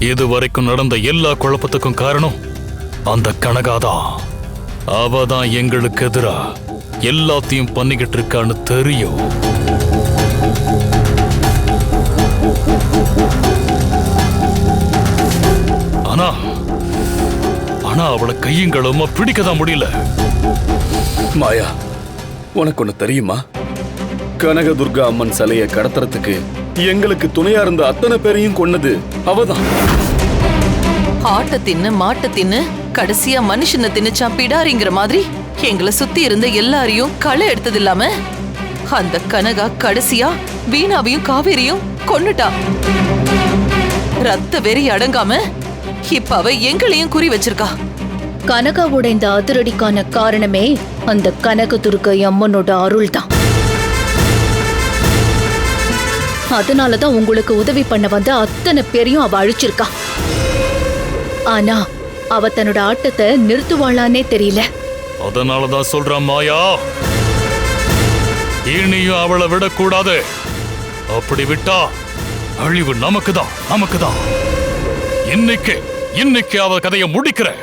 இதுவரைக்கும் நடந்த எல்லா குழப்பத்துக்கும் காரணம் அந்த கனகாதான். அவதான் எங்களுக்கு எதிரா எல்லாத்தையும் பண்ணிக்கிட்டு இருக்கான்னு தெரியும். ஆனா ஆனா அவளை கையங்களுமா பிடிக்கதான் முடியல. மாயா, உனக்கு ஒண்ணு தெரியுமா? கனகதுர்கா அம்மன் சிலையை கடத்துறதுக்கு எங்களுக்கு துணையா இருந்த அத்தனை பேரையும் கொன்னது அவதான். ஆட்ட தின்னு மாட்ட தின்னு கடைசியா மனுஷனை தின்னுச்சா பிடாரிங்கிற மாதிரி எங்களை சுத்தி இருந்த எல்லாரையும் களை எடுத்தது இல்லாம அந்த கனகா கடைசியா வீணாவையும் காவேரியும் கொன்னுட்டா. ரத்த வெறி அடங்காம இப்ப அவ எங்களையும் குறி வச்சிருக்கா. கனகாவோட இந்த அதிரடிக்கான காரணமே அந்த கனகதுர்கை அம்மனோட அருள் தான். அதனாலதான் உங்களுக்கு உதவி பண்ண வந்த அத்தனை பேரையும் அவ அழிச்சிருக்கா. ஆனா அவ தன்னோட ஆட்டத்தை நிறுத்துவாளானே தெரியல. அதனாலதான் சொல்றான் மாயா, இனியும் அவளை விடக்கூடாது. அப்படி விட்டா அழிவு நமக்குதான். இன்னைக்கு அவ கதையை முடிக்கிற.